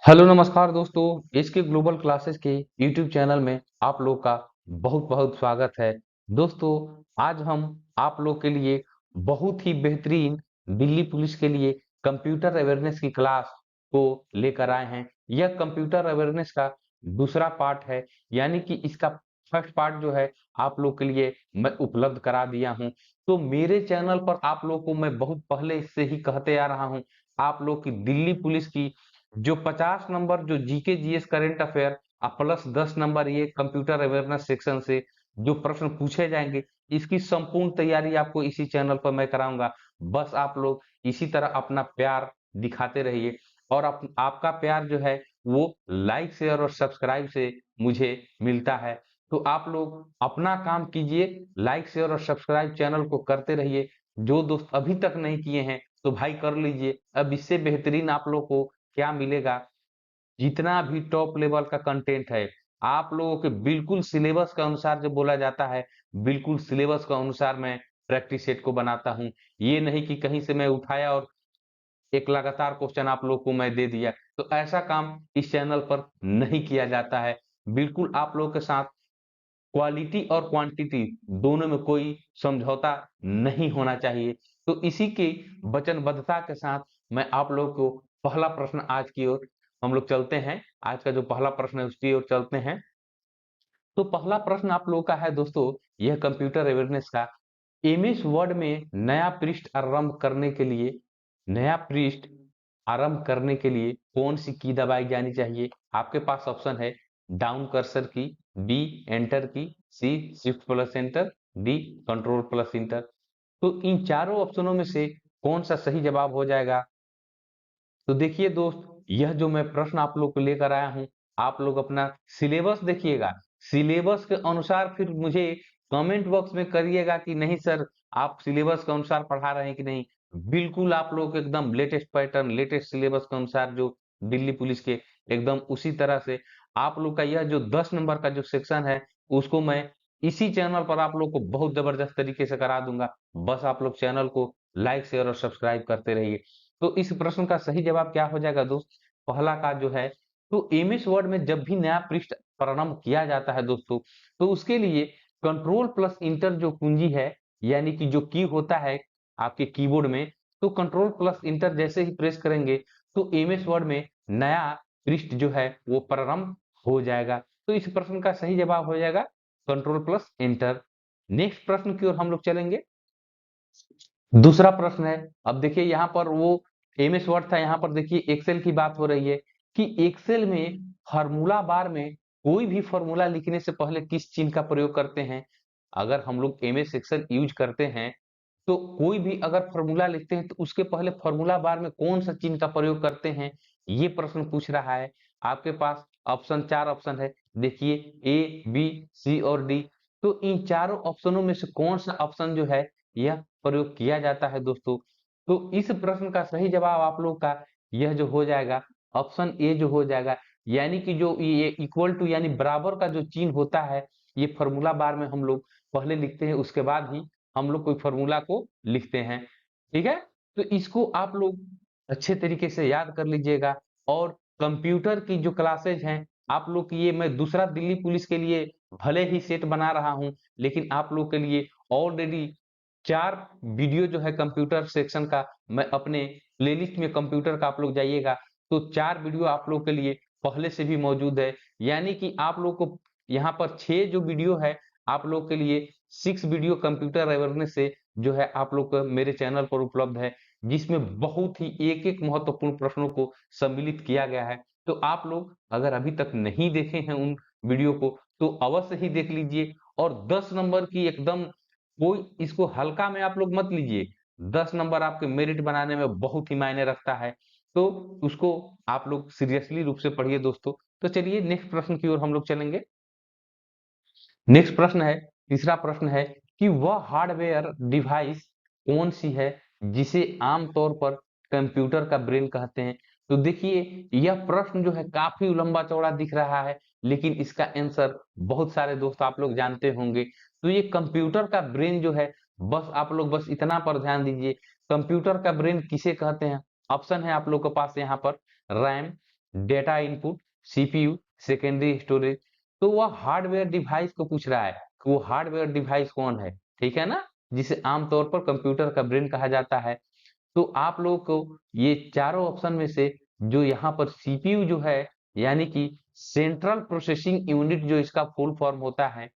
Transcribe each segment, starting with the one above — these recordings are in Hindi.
हेलो नमस्कार दोस्तों। इसके ग्लोबल क्लासेस के यूट्यूब चैनल में आप लोग का बहुत बहुत स्वागत है। दोस्तों, आज हम आप लोग के लिए बहुत ही बेहतरीन दिल्ली पुलिस के लिए कंप्यूटर अवेयरनेस की क्लास को लेकर आए हैं। यह कंप्यूटर अवेयरनेस का दूसरा पार्ट है, यानी कि इसका फर्स्ट पार्ट जो है आप लोग के लिए मैं उपलब्ध करा दिया हूं। तो मेरे चैनल पर आप लोग को मैं बहुत पहले से ही कहते आ रहा हूं, आप लोग की दिल्ली पुलिस की जो 50 नंबर जो GK GS current affair plus 10 number ये कंप्यूटर अवेयरनेस सेक्शन से जो प्रश्न पूछे जाएंगे, इसकी संपूर्ण तैयारी आपको इसी चैनल पर मैं कराऊंगा। बस आप लोग इसी तरह अपना प्यार दिखाते रहिए, और आपका प्यार जो है वो लाइक शेयर और सब्सक्राइब से मुझे मिलता है। तो आप लोग अपना काम कीजिए, लाइक शेयर और सब्सक्राइब चैनल को करते रहिए। जो दोस्त अभी तक नहीं किए हैं तो भाई कर लीजिए। अब इससे बेहतरीन आप लोग को क्या मिलेगा? जितना भी टॉप लेवल का कंटेंट है आप लोगों के बिल्कुल सिलेबस के अनुसार जो बोला जाता है, बिल्कुल सिलेबस के अनुसार मैं प्रैक्टिस सेट को बनाता हूँ। ये नहीं कि कहीं से मैं उठाया और एक लगातार क्वेश्चन आप लोग को मैं दे दिया। तो ऐसा काम इस चैनल पर नहीं किया जाता है। बिल्कुल आप लोगों के साथ क्वालिटी और क्वांटिटी दोनों में कोई समझौता नहीं होना चाहिए। तो इसी की वचनबद्धता के साथ मैं आप लोगों को पहला प्रश्न आज की ओर हम लोग चलते हैं। आज का जो पहला प्रश्न है उसकी ओर चलते हैं। तो पहला प्रश्न आप लोगों का है दोस्तों, यह कंप्यूटर अवेयरनेस का, एमएस वर्ड में नया पृष्ठ आरंभ करने के लिए कौन सी की दबाई जानी चाहिए? आपके पास ऑप्शन है down cursor key, B enter key, C shift plus enter, D control plus enter. तो इन चारों ऑप्शनों में से कौन सा सही जवाब हो जाएगा? तो देखिए दोस्त, यह जो मैं प्रश्न आप लोग को लेकर आया हूं, आप लोग अपना सिलेबस देखिएगा। सिलेबस के अनुसार फिर मुझे कमेंट बॉक्स में करिएगा कि नहीं सर, आप सिलेबस के अनुसार पढ़ा रहे हैं कि नहीं। बिल्कुल आप लोग एकदम लेटेस्ट पैटर्न, लेटेस्ट सिलेबस के अनुसार जो दिल्ली पुलिस के एकदम उसी तरह से आप लोग का यह जो 10 नंबर का जो सेक्शन है उसको मैं इसी चैनल पर आप लोग को बहुत जबरदस्त तरीके से करा दूंगा। बस आप लोग चैनल को लाइक शेयर और सब्सक्राइब करते रहिए। तो इस प्रश्न का सही जवाब क्या हो जाएगा दोस्त? पहला का जो है, तो एमएस वर्ड में जब भी नया पृष्ठ प्रारंभ किया जाता है दोस्तों, तो उसके लिए कंट्रोल प्लस इंटर जो कुंजी है, यानी कि जो की होता है आपके कीबोर्ड में, तो कंट्रोल प्लस इंटर जैसे ही प्रेस करेंगे तो एमएस वर्ड में नया पृष्ठ जो है वो प्रारंभ हो जाएगा। तो इस प्रश्न का सही जवाब हो जाएगा कंट्रोल प्लस इंटर। नेक्स्ट प्रश्न की ओर हम लोग चलेंगे। दूसरा प्रश्न है, अब देखिए यहाँ पर वो एमएस वर्ड था, यहाँ पर देखिए एक्सेल की बात हो रही है कि एक्सेल में फार्मूला बार में कोई भी फार्मूला लिखने से पहले किस चिन्ह का प्रयोग करते हैं? अगर हम लोग एमएस एक्सेल यूज करते हैं तो कोई भी अगर फार्मूला लिखते हैं तो उसके पहले फार्मूला बार में कौन सा चिन्ह का प्रयोग करते हैं, ये प्रश्न पूछ रहा है। आपके पास ऑप्शन, चार ऑप्शन है, देखिए ए बी सी और डी। तो इन चारों ऑप्शनों में से कौन सा ऑप्शन जो है यह प्रयोग किया जाता है दोस्तों? तो इस प्रश्न का सही जवाब आप लोग का यह जो हो जाएगा ऑप्शन ए जो हो जाएगा, यानी कि जो ये इक्वल टू यानी बराबर का जो चिन्ह होता है, ये फार्मूला बार में हम लोग पहले लिखते हैं, उसके बाद ही हम लोग कोई फार्मूला को लिखते हैं। ठीक है? तो इसको आप लोग अच्छे तरीके से याद कर लीजिएगा। और कंप्यूटर की जो क्लासेज हैं आप लोग की, ये मैं दूसरा दिल्ली पुलिस के लिए भले ही सेट बना रहा हूं, लेकिन आप लोग के लिए ऑलरेडी 4 वीडियो जो है कंप्यूटर सेक्शन का मैं अपने प्लेलिस्ट में, कंप्यूटर का आप लोग जाइएगा तो 4 वीडियो आप लोग के लिए पहले से भी मौजूद है। यानी कि आप लोग को यहाँ पर 6 जो वीडियो है आप लोग के लिए 6 वीडियो कंप्यूटर अवेयरनेस से जो है आप लोग को मेरे चैनल पर उपलब्ध है, जिसमें बहुत ही एक-एक महत्वपूर्ण प्रश्नों को सम्मिलित किया गया है। तो आप लोग अगर अभी तक नहीं देखे हैं उन वीडियो को तो अवश्य ही देख लीजिए। और 10 नंबर की एकदम कोई इसको हल्का में आप लोग मत लीजिए। 10 नंबर आपके मेरिट बनाने में बहुत ही मायने रखता है। तो उसको आप लोग सीरियसली रूप से पढ़िए दोस्तों। तो चलिए नेक्स्ट प्रश्न की ओर हम लोग चलेंगे। नेक्स्ट प्रश्न है, तीसरा प्रश्न है कि वह हार्डवेयर डिवाइस कौन सी है जिसे आमतौर पर कंप्यूटर का ब्रेन कहते हैं? तो देखिए, यह प्रश्न जो है काफी लंबा चौड़ा दिख रहा है, लेकिन इसका आंसर बहुत सारे दोस्त आप लोग जानते होंगे। तो ये कंप्यूटर का ब्रेन जो है, बस आप लोग बस इतना पर ध्यान दीजिए, कंप्यूटर का ब्रेन किसे कहते हैं? ऑप्शन है आप लोग के पास यहाँ पर RAM, data input, CPU, secondary storage. तो वह हार्डवेयर डिवाइस को पूछ रहा है कि वो हार्डवेयर डिवाइस कौन है, ठीक है ना, जिसे आमतौर पर कंप्यूटर का ब्रेन कहा जाता है। तो आप लोगों को ये चारों ऑप्शन में से जो यहाँ पर सीपीयू जो है, यानी कि सेंट्रल प्रोसेसिंग यूनिट जो इसका फुल फॉर्म होता है,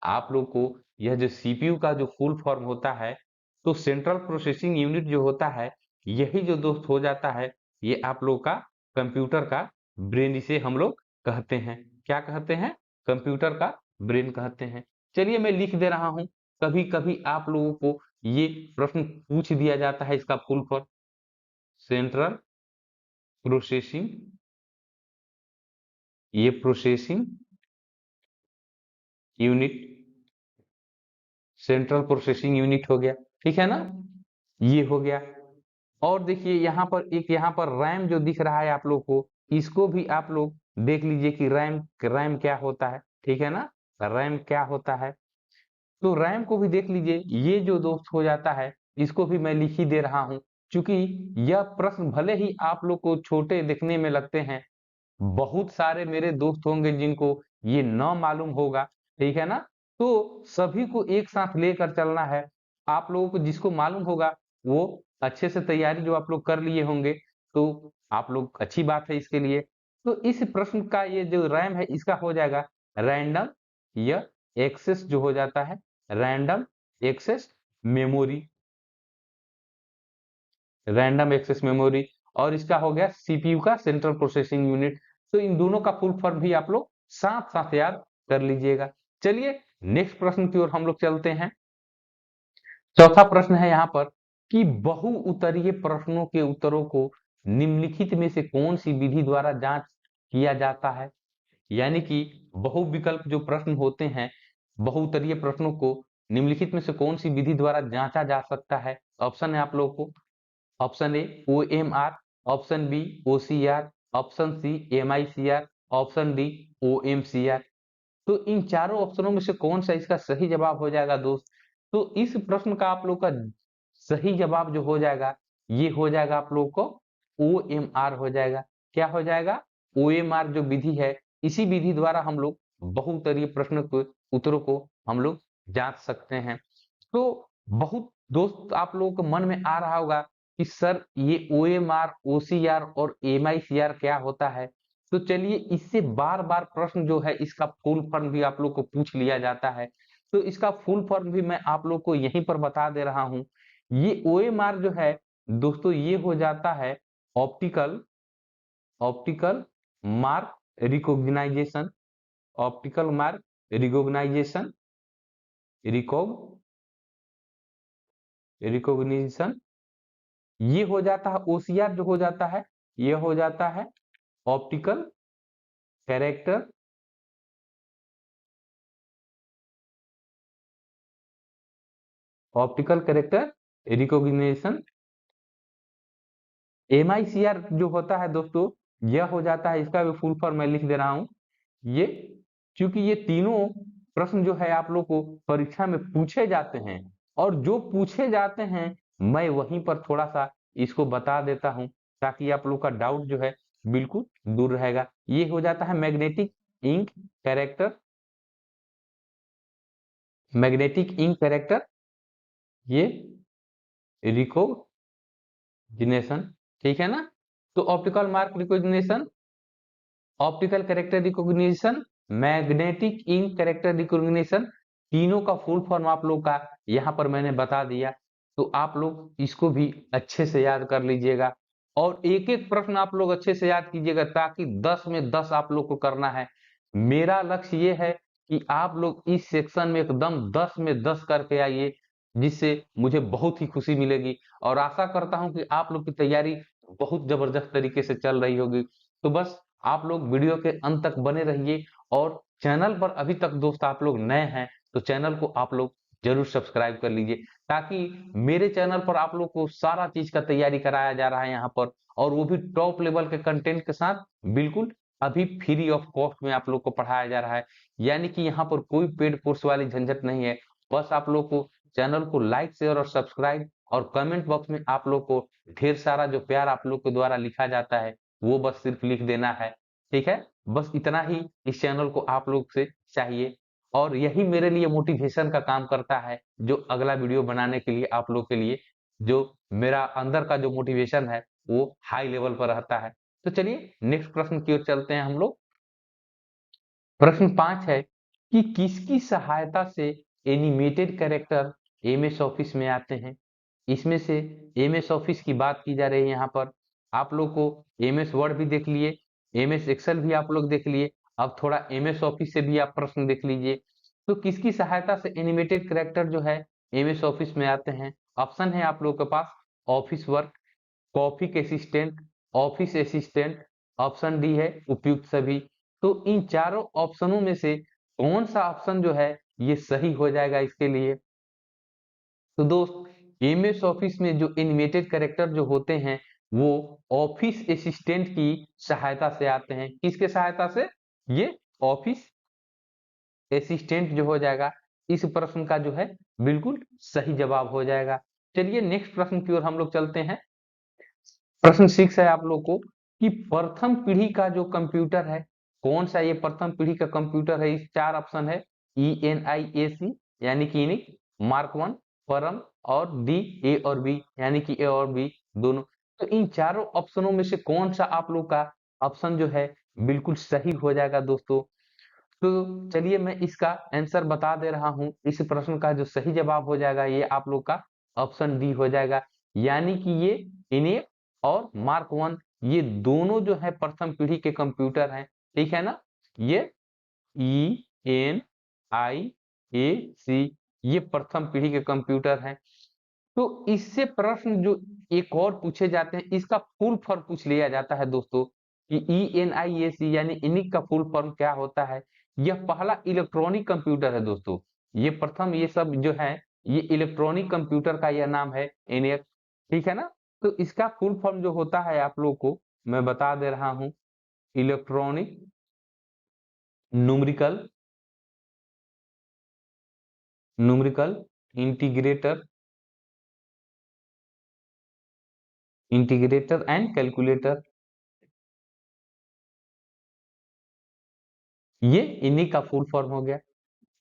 आप लोग को यह जो सीपीयू का जो फुल फॉर्म होता है, तो सेंट्रल प्रोसेसिंग यूनिट जो होता है, यही जो दोस्त हो जाता है, ये आप लोग का कंप्यूटर का ब्रेन इसे हम लोग कहते हैं। क्या कहते हैं? कंप्यूटर का ब्रेन कहते हैं। चलिए मैं लिख दे रहा हूं, कभी कभी आप लोगों को ये प्रश्न पूछ दिया जाता है इसका फुल फॉर्म। सेंट्रल प्रोसेसिंग, ये processing unit, central processing unit हो गया, ठीक है ना, ये हो गया। और देखिए यहाँ पर रैम जो दिख रहा है आप लोग को, इसको भी आप लोग देख लीजिए कि रैम रैम क्या होता है, ठीक है ना, रैम क्या होता है। तो रैम को भी देख लीजिए, ये जो दोस्त हो जाता है, इसको भी मैं लिख ही दे रहा हूं, क्योंकि यह प्रश्न भले ही आप लोग को छोटे दिखने में लगते हैं, बहुत सारे मेरे दोस्त होंगे जिनको ये न मालूम होगा, ठीक है ना। तो सभी को एक साथ लेकर चलना है। आप लोगों को जिसको मालूम होगा वो अच्छे से तैयारी जो आप लोग कर लिए होंगे, तो आप लोग अच्छी बात है इसके लिए। तो इस प्रश्न का ये जो रैम है इसका हो जाएगा रैंडम या एक्सेस जो हो जाता है, random access memory, random access memory. और इसका हो गया सीपीयू का सेंट्रल प्रोसेसिंग यूनिट। तो इन दोनों का फुल फॉर्म भी आप लोग साथ साथ याद कर लीजिएगा। चलिए नेक्स्ट प्रश्न की ओर हम लोग चलते हैं। चौथा प्रश्न है यहाँ पर कि बहु उत्तरीय प्रश्नों के उत्तरों को निम्नलिखित में से कौन सी विधि द्वारा जांच किया जाता है। यानी कि बहु विकल्प जो प्रश्न होते हैं, बहुउत्तरीय प्रश्नों को निम्नलिखित में से कौन सी विधि द्वारा जांचा जा सकता है। ऑप्शन है आप लोगों को, option A OMR, option B OCR, option C MICR, option D OMCR. तो इन चारों ऑप्शनों में से कौन सा इसका सही जवाब हो जाएगा दोस्त। तो इस प्रश्न का आप लोग का सही जवाब जो हो जाएगा, ये हो जाएगा आप लोग को ओएमआर हो जाएगा। क्या हो जाएगा? ओएमआर जो विधि है, इसी विधि द्वारा हम लोग बहुउत्तरीय प्रश्न के उत्तरों को हम लोग जांच सकते हैं। तो बहुत दोस्त आप लोगों के मन में आ रहा होगा कि सर ये ओएमआर, ओसीआर और एमआईसीआर क्या होता है। तो चलिए इससे बार बार प्रश्न जो है इसका फुल फॉर्म भी आप लोग को पूछ लिया जाता है। तो इसका फुल फॉर्म भी मैं आप लोग को यहीं पर बता दे रहा हूं। ये ओएमआर जो है दोस्तों, ये हो जाता है optical optical mark recognition, optical mark recognition, recognition. ये हो जाता है ओसीआर जो हो जाता है, ये हो जाता है optical character optical character recognition. MICR जो होता है दोस्तों, यह हो जाता है, इसका भी फुल फॉर्म मैं लिख दे रहा हूं। ये क्योंकि ये तीनों प्रश्न जो है आप लोग को परीक्षा में पूछे जाते हैं, और जो पूछे जाते हैं मैं वहीं पर थोड़ा सा इसको बता देता हूं, ताकि आप लोग का डाउट जो है बिल्कुल दूर रहेगा। ये हो जाता है magnetic ink character, magnetic ink character, ये रिकॉग्निशन, ठीक है ना। तो optical mark recognition, optical character recognition, magnetic ink character recognition, तीनों का फुल फॉर्म आप लोग का यहाँ पर मैंने बता दिया। तो आप लोग इसको भी अच्छे से याद कर लीजिएगा, और एक एक प्रश्न आप लोग अच्छे से याद कीजिएगा, ताकि 10 में 10 आप लोग को करना है। मेरा लक्ष्य ये है कि आप लोग इस सेक्शन में एकदम 10 में 10 करके आइए, जिससे मुझे बहुत ही खुशी मिलेगी, और आशा करता हूं कि आप लोग की तैयारी बहुत जबरदस्त तरीके से चल रही होगी। तो बस आप लोग वीडियो के अंत तक बने रहिए, और चैनल पर अभी तक दोस्त आप लोग नए हैं तो चैनल को आप लोग जरूर सब्सक्राइब कर लीजिए, ताकि मेरे चैनल पर आप लोग को सारा चीज का तैयारी कराया जा रहा है यहाँ पर, और वो भी टॉप लेवल के कंटेंट के साथ, बिल्कुल अभी फ्री ऑफ कॉस्ट में आप लोग को पढ़ाया जा रहा है। यानी कि यहाँ पर कोई पेड कोर्स वाली झंझट नहीं है। बस आप लोग को चैनल को लाइक शेयर और सब्सक्राइब, और कमेंट बॉक्स में आप लोग को ढेर सारा जो प्यार आप लोग के द्वारा लिखा जाता है वो बस सिर्फ लिख देना है। ठीक है, बस इतना ही इस चैनल को आप लोग से चाहिए और यही मेरे लिए मोटिवेशन का काम करता है, जो अगला वीडियो बनाने के लिए आप लोग के लिए जो मेरा अंदर का जो मोटिवेशन है वो हाई लेवल पर रहता है। तो चलिए नेक्स्ट प्रश्न की ओर चलते हैं हम लोग। प्रश्न 5 है कि किसकी सहायता से एनिमेटेड कैरेक्टर एमएस ऑफिस में आते हैं। इसमें से एमएस ऑफिस की बात की जा रही है यहाँ पर। आप लोग को एमएस वर्ड भी देख लिए, एमएस एक्सेल भी आप लोग देख लिए, अब थोड़ा एमएस ऑफिस से भी आप प्रश्न देख लीजिए। तो किसकी सहायता से एनिमेटेड कैरेक्टर जो है एमएस ऑफिस में आते हैं। ऑप्शन है आप लोग के पास office work, coffee assistant, office assistant, option D है उपयुक्त सभी। तो इन चारों ऑप्शनों में से कौन सा ऑप्शन जो है ये सही हो जाएगा इसके लिए। तो दोस्त एमएस ऑफिस में जो एनिमेटेड कैरेक्टर जो होते हैं वो ऑफिस असिस्टेंट की सहायता से आते हैं। किसके सहायता से? ये ऑफिस असिस्टेंट जो हो जाएगा इस प्रश्न का जो है बिल्कुल सही जवाब हो जाएगा। चलिए नेक्स्ट प्रश्न की ओर हम लोग चलते हैं। प्रश्न 6 है आप लोग को कि प्रथम पीढ़ी का जो कंप्यूटर है कौन सा ये प्रथम पीढ़ी का कंप्यूटर है। इस चार ऑप्शन है ENIAC यानी कि इनिक, मार्क 1, परम और डी ए और बी यानी कि ए और बी दोनों। तो इन चारों ऑप्शनों में से कौन सा आप लोग का ऑप्शन जो है बिल्कुल सही हो जाएगा दोस्तों। तो चलिए मैं इसका आंसर बता दे रहा हूं। इस प्रश्न का जो सही जवाब हो जाएगा ये आप लोग का ऑप्शन डी हो जाएगा, यानी कि ये इनिक और मार्क 1 ये दोनों जो है प्रथम पीढ़ी के कंप्यूटर हैं। ठीक है ना, ये ENIAC ये प्रथम पीढ़ी के कंप्यूटर हैं। तो इससे प्रश्न जो एक और पूछे जाते हैं इसका फुल फॉर्म पूछ लिया जाता है दोस्तों कि ENIAC यानी इनिक का फुल फॉर्म क्या होता है। यह पहला इलेक्ट्रॉनिक कंप्यूटर है दोस्तों, ये प्रथम ये सब जो है ये इलेक्ट्रॉनिक कंप्यूटर का यह नाम है इनिक। ठीक है ना, तो इसका फुल फॉर्म जो होता है आप लोग को मैं बता दे रहा हूं, electronic numerical numerical integrator integrator and calculator, ये इन्हीं का फुल फॉर्म हो गया।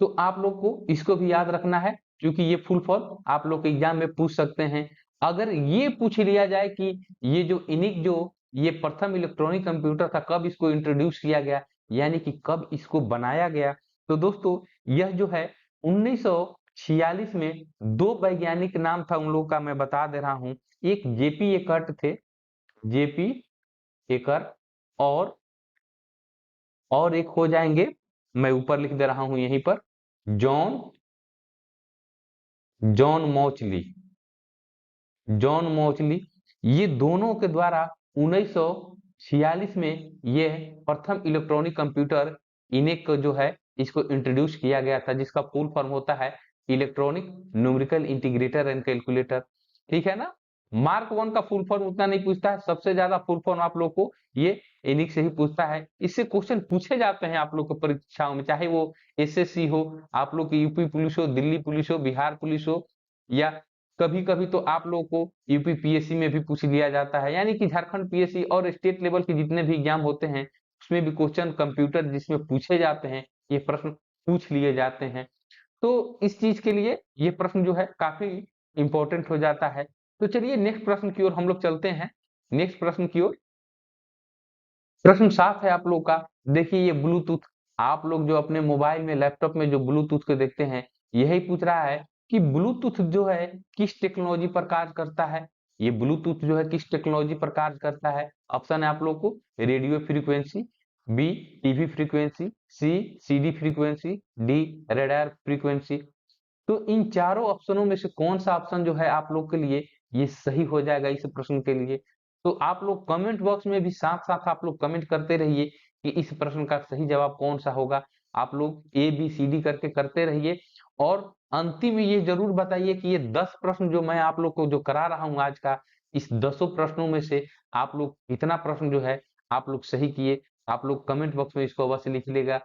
तो आप लोग को इसको भी याद रखना है क्योंकि ये फुल फॉर्म आप लोग के एग्जाम में पूछ सकते हैं। अगर ये पूछ लिया जाए कि ये जो इनिक जो ये प्रथम इलेक्ट्रॉनिक कंप्यूटर था कब इसको इंट्रोड्यूस किया गया यानी कि कब इसको बनाया गया, तो दोस्तों यह जो है 1946 में दो वैज्ञानिक नाम था उन लोगों का मैं बता दे रहा हूं। एक जेपी एकर्ट थे, जेपी एकर्ट, और एक हो जाएंगे मैं ऊपर लिख दे रहा हूं यहीं पर जॉन जॉन मौचली, जॉन मौचली। ये दोनों के द्वारा 1946 में ये प्रथम इलेक्ट्रॉनिक कंप्यूटर इनेक को जो है इसको इंट्रोड्यूस किया गया था, जिसका फुल फॉर्म होता है electronic numerical integrator and calculator. ठीक है ना, मार्क 1 का फुल फॉर्म उतना नहीं पूछता है, सबसे ज्यादा फुल फॉर्म आप लोग को ये इनिक से ही पूछता है। इससे क्वेश्चन पूछे जाते हैं आप लोग को परीक्षाओं में, चाहे वो एसएससी हो, आप लोग की यूपी पुलिस हो, दिल्ली पुलिस हो, बिहार पुलिस हो, या कभी-कभी तो आप लोगों को यूपी पीएससी में भी पूछ लिया जाता है। यानी कि झारखंड पीएससी और स्टेट लेवल के जितने भी एग्जाम होते हैं उसमें भी क्वेश्चन कंप्यूटर जिसमें पूछे जाते हैं ये प्रश्न पूछ लिए जाते हैं। तो इस चीज के लिए ये प्रश्न जो है काफी इंपॉर्टेंट हो जाता है। तो चलिए नेक्स्ट प्रश्न की ओर हम लोग चलते हैं। नेक्स्ट प्रश्न की ओर, प्रश्न 7 है आप लोग का। देखिए ये ब्लूटूथ, आप लोग जो अपने मोबाइल में लैपटॉप में जो ब्लूटूथ को देखते हैं यही पूछ रहा है कि ब्लूटूथ जो है किस टेक्नोलॉजी पर कार्य करता है। ये ब्लूटूथ जो है किस टेक्नोलॉजी पर कार्य करता है। ऑप्शन है आप लोग को radio frequency, B TV frequency, C CD frequency, D radar frequency. तो इन चारों ऑप्शनों में से कौन सा ऑप्शन जो है आप लोग के लिए ये सही हो जाएगा इस प्रश्न के लिए। तो आप लोग कमेंट बॉक्स में भी साथ साथ आप लोग कमेंट करते रहिए कि इस प्रश्न का सही जवाब कौन सा होगा। आप लोग ए बी सी डी करके करते रहिए और अंतिम में ये जरूर बताइए कि ये 10 प्रश्न जो मैं आप लोग को जो करा रहा हूं आज का, इस 10 प्रश्नों में से आप लोग कितना प्रश्न जो है आप लोग सही किए। आप लोग कमेंट बॉक्स में इसको अवश्य लिख लेगा।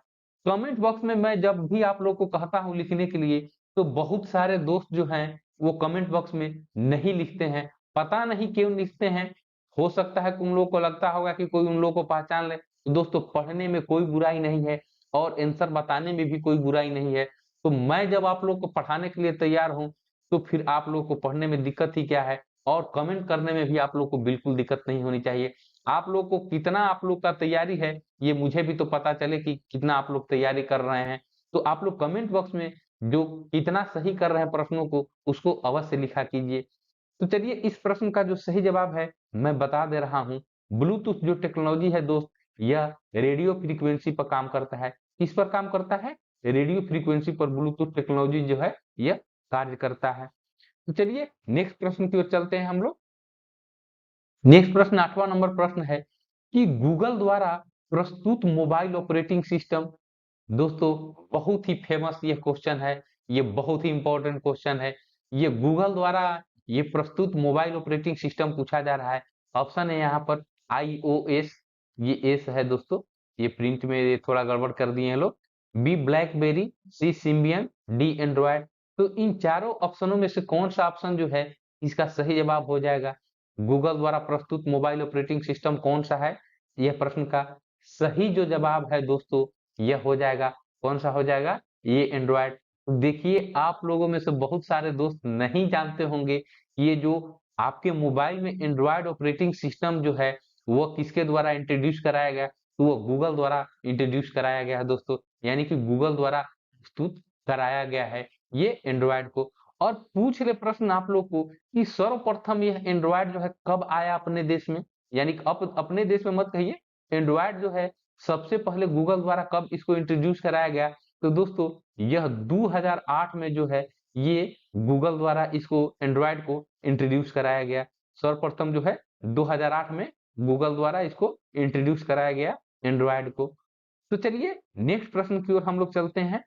कमेंट बॉक्स में मैं जब भी आप लोग को कहता हूं लिखने के लिए तो बहुत सारे दोस्त जो हैं वो कमेंट बॉक्स में नहीं लिखते हैं, पता नहीं क्यों लिखते हैं। हो सकता है कि उन लोगों को लगता होगा कि कोई उन लोगों को पहचान ले, तो दोस्तों पढ़ने में कोई बुराई नहीं है और आंसर बताने में भी कोई बुराई नहीं है। तो मैं जब आप लोग को पढ़ाने के लिए तैयार हूँ, तो फिर आप लोग को पढ़ने में दिक्कत ही क्या है, और कमेंट करने में भी आप लोग को बिल्कुल दिक्कत नहीं होनी चाहिए। आप लोग को कितना आप लोग का तैयारी है, ये मुझे भी तो पता चले कि कितना आप लोग तैयारी कर रहे हैं। तो आप लोग कमेंट बॉक्स में जो कितना सही कर रहे हैं प्रश्नों को, उसको अवश्य लिखा कीजिए। तो चलिए इस प्रश्न का जो सही जवाब है मैं बता दे रहा हूँ। ब्लूटूथ जो टेक्नोलॉजी है दोस्त, यह रेडियो फ्रीक्वेंसी पर काम करता है। किस पर काम करता है? रेडियो फ्रीक्वेंसी पर ब्लूटूथ टेक्नोलॉजी जो है यह कार्य करता है। तो चलिए नेक्स्ट प्रश्न की ओर चलते हैं हम लोग। नेक्स्ट प्रश्न 8वां नंबर प्रश्न है कि गूगल द्वारा प्रस्तुत मोबाइल ऑपरेटिंग सिस्टम, दोस्तों बहुत ही फेमस ये क्वेश्चन है, ये बहुत ही इंपॉर्टेंट क्वेश्चन है। ये गूगल द्वारा ये प्रस्तुत मोबाइल ऑपरेटिंग सिस्टम पूछा जा रहा है। ऑप्शन है यहाँ पर iOS, ये एस है दोस्तों, ये प्रिंट में ये थोड़ा गड़बड़ कर दिए हैं लोग। बी ब्लैकबेरी, सी सिम्बियन, डी एंड्रॉयड। तो इन चारों ऑप्शनों में से कौन सा ऑप्शन जो है इसका सही जवाब हो जाएगा? गूगल द्वारा प्रस्तुत मोबाइल ऑपरेटिंग सिस्टम कौन सा है? यह प्रश्न का सही जो जवाब है दोस्तों, यह हो जाएगा, कौन सा हो जाएगा? ये एंड्रॉयड। देखिए आप लोगों में से बहुत सारे दोस्त नहीं जानते होंगे ये जो आपके मोबाइल में एंड्रॉयड ऑपरेटिंग सिस्टम जो है वो किसके द्वारा इंट्रोड्यूस कराया गया, तो वो गूगल द्वारा इंट्रोड्यूस कराया गया है दोस्तों। यानी कि गूगल द्वारा प्रस्तुत कराया गया है ये एंड्रॉयड को। और पूछ ले प्रश्न आप लोग को कि सर्वप्रथम यह एंड्रॉयड जो है कब आया अपने देश में? यानी कि अपने देश में मत कहिए, एंड्रॉयड जो है सबसे पहले गूगल द्वारा कब इसको इंट्रोड्यूस कराया गया? तो दोस्तों यह 2008 में जो है ये गूगल द्वारा इसको एंड्रॉयड को इंट्रोड्यूस कराया गया। सर्वप्रथम जो है 2008 में गूगल द्वारा इसको इंट्रोड्यूस कराया गया एंड्रॉयड को। तो चलिए नेक्स्ट प्रश्न की ओर हम लोग चलते हैं।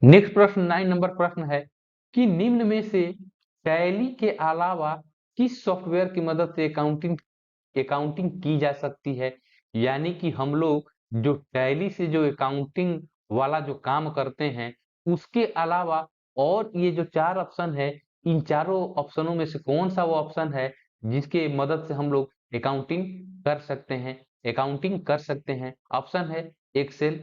नेक्स्ट प्रश्न 9 नंबर प्रश्न है कि निम्न में से टैली के अलावा किस सॉफ्टवेयर की मदद से अकाउंटिंग अकाउंटिंग की जा सकती है? यानी कि हम लोग जो टैली से जो अकाउंटिंग वाला जो काम करते हैं, उसके अलावा और ये जो 4 ऑप्शन है, इन चारों ऑप्शनों में से कौन सा वो ऑप्शन है जिसके मदद से हम लोग अकाउंटिंग कर सकते हैं? अकाउंटिंग कर सकते हैं। ऑप्शन है एक्सेल,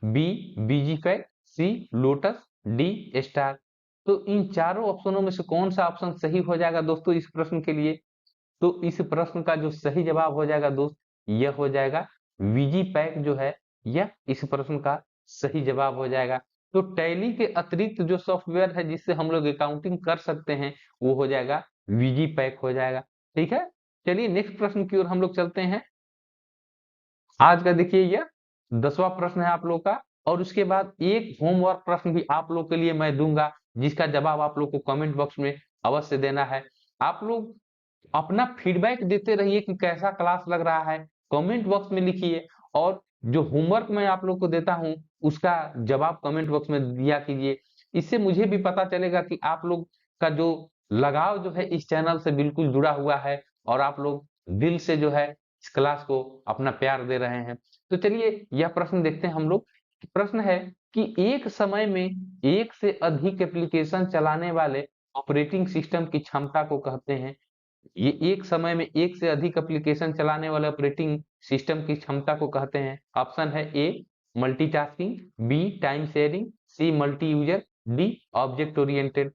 बी बीजीफैक, सी लोटस, डी स्टार। तो इन चारों ऑप्शनों में से कौन सा ऑप्शन सही हो जाएगा दोस्तों इस प्रश्न के लिए? तो इस प्रश्न का जो सही जवाब हो जाएगा दोस्त, यह हो जाएगा वीजी पैक जो है, यह इस प्रश्न का सही जवाब हो जाएगा। तो टैली के अतिरिक्त जो सॉफ्टवेयर है जिससे हम लोग अकाउंटिंग कर सकते हैं, वो हो जाएगा वीजी पैक हो जाएगा। ठीक है, चलिए नेक्स्ट प्रश्न की ओर हम लोग चलते हैं। आज का देखिए यह 10वां प्रश्न है आप लोग का, और उसके बाद एक होमवर्क प्रश्न भी आप लोग के लिए मैं दूंगा, जिसका जवाब आप लोग को कमेंट बॉक्स में अवश्य देना है। आप लोग अपना फीडबैक देते रहिए कि कैसा क्लास लग रहा है, कमेंट बॉक्स में लिखिए। और जो होमवर्क मैं आप लोग को देता हूँ उसका जवाब कमेंट बॉक्स में दिया कीजिए। इससे मुझे भी पता चलेगा कि आप लोग का जो लगाव जो है इस चैनल से बिल्कुल जुड़ा हुआ है, और आप लोग दिल से जो है इस क्लास को अपना प्यार दे रहे हैं। तो चलिए यह प्रश्न देखते हैं हम लोग। प्रश्न है कि एक समय में एक से अधिक एप्लीकेशन चलाने वाले ऑपरेटिंग सिस्टम की क्षमता को कहते हैं। ये एक समय में एक से अधिक एप्लीकेशन चलाने वाले ऑपरेटिंग सिस्टम की क्षमता को कहते हैं। ऑप्शन है A multitasking, B time sharing, C multi user, D object oriented.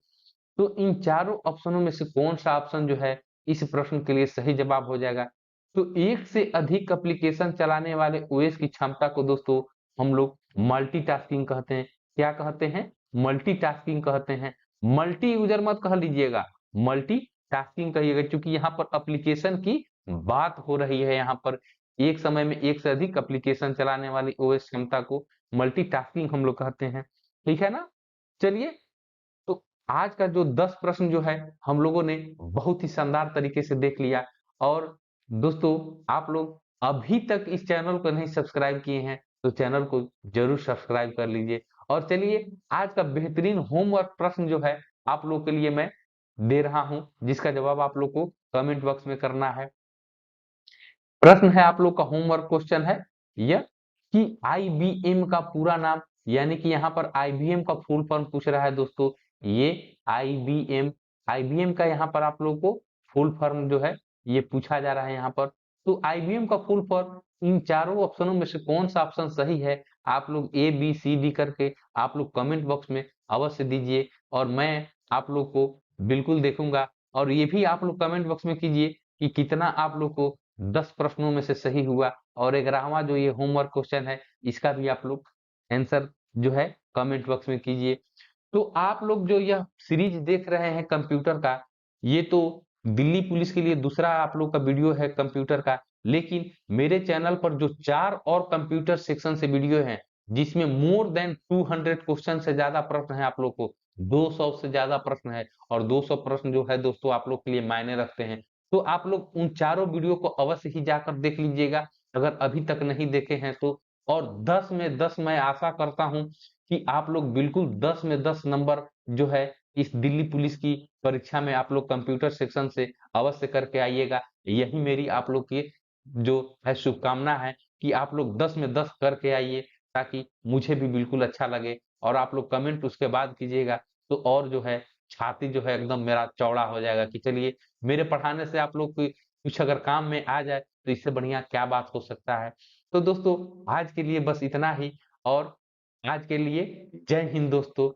तो इन चारों ऑप्शनों में से कौन सा ऑप्शन जो है इस प्रश्न के लिए सही जवाब हो जाएगा? तो एक से अधिक एप्लीकेशन चलाने वाले ओएस की क्षमता को दोस्तों हम लोग मल्टीटास्किंग कहते हैं। क्या कहते हैं? मल्टीटास्किंग कहते हैं। मल्टी यूजर मत कह लीजिएगा, मल्टीटास्किंग कहिएगा, क्योंकि यहाँ पर एप्लीकेशन की बात हो रही है। यहाँ पर एक समय में एक से अधिक एप्लीकेशन चलाने वाली ओएस क्षमता को मल्टीटास्किंग हम लोग कहते हैं। ठीक है ना? चलिए, तो आज का जो 10 प्रश्न जो है हम लोगों ने बहुत ही शानदार तरीके से देख लिया। और दोस्तों आप लोग अभी तक इस चैनल को नहीं सब्सक्राइब किए हैं तो चैनल को जरूर सब्सक्राइब कर लीजिए। और चलिए आज का बेहतरीन होमवर्क प्रश्न जो है आप लोग के लिए मैं दे रहा हूं, जिसका जवाब आप लोग को कमेंट बॉक्स में करना है। प्रश्न है आप लोग का होमवर्क क्वेश्चन है यह कि आईबीएम का पूरा नाम, यानी कि यहाँ पर आईबीएम का फुल फॉर्म पूछ रहा है दोस्तों। ये आईबीएम आईबीएम का यहाँ पर आप लोग को फुल फॉर्म जो है ये पूछा जा रहा है यहाँ पर। तो आईबीएम का फुल फॉर्म, इन चारों ऑप्शनों में से कौन सा ऑप्शन सही है, आप लोग ए बी सी डी करके आप लोग कमेंट बॉक्स में अवश्य दीजिए, और मैं आप लोग को बिल्कुल देखूंगा। और ये भी आप लोग कमेंट बॉक्स में कीजिए कि कितना आप लोग को 10 प्रश्नों में से सही हुआ, और 11वां जो ये होमवर्क क्वेश्चन है इसका भी आप लोग आंसर जो है कमेंट बॉक्स में कीजिए। तो आप लोग जो यह सीरीज देख रहे हैं कंप्यूटर का, ये तो दिल्ली पुलिस के लिए दूसरा आप लोग का वीडियो है कंप्यूटर का, लेकिन मेरे चैनल पर जो 4 और कंप्यूटर सेक्शन से वीडियो हैं, जिसमें मोर देन 200 क्वेश्चन से ज्यादा प्रश्न है, आप लोग को 200 से ज्यादा प्रश्न है, और 200 प्रश्न जो है दोस्तों आप लोग के लिए मायने रखते हैं। तो आप लोग उन चारों वीडियो को अवश्य ही जाकर देख लीजिएगा, अगर अभी तक नहीं देखे हैं तो। और 10 में 10 मैं आशा करता हूं कि आप लोग बिल्कुल 10 में 10 नंबर जो है इस दिल्ली पुलिस की परीक्षा में आप लोग कंप्यूटर सेक्शन से अवश्य करके आइएगा। यही मेरी आप लोग की जो है शुभकामना है कि आप लोग 10 में 10 करके आइए, ताकि मुझे भी बिल्कुल अच्छा लगे। और आप लोग कमेंट उसके बाद कीजिएगा तो और जो है छाती जो है एकदम मेरा चौड़ा हो जाएगा कि चलिए, मेरे पढ़ाने से आप लोग को कुछ अगर काम में आ जाए तो इससे बढ़िया क्या बात हो सकता है। तो दोस्तों आज के लिए बस इतना ही, और आज के लिए जय हिंद दोस्तों।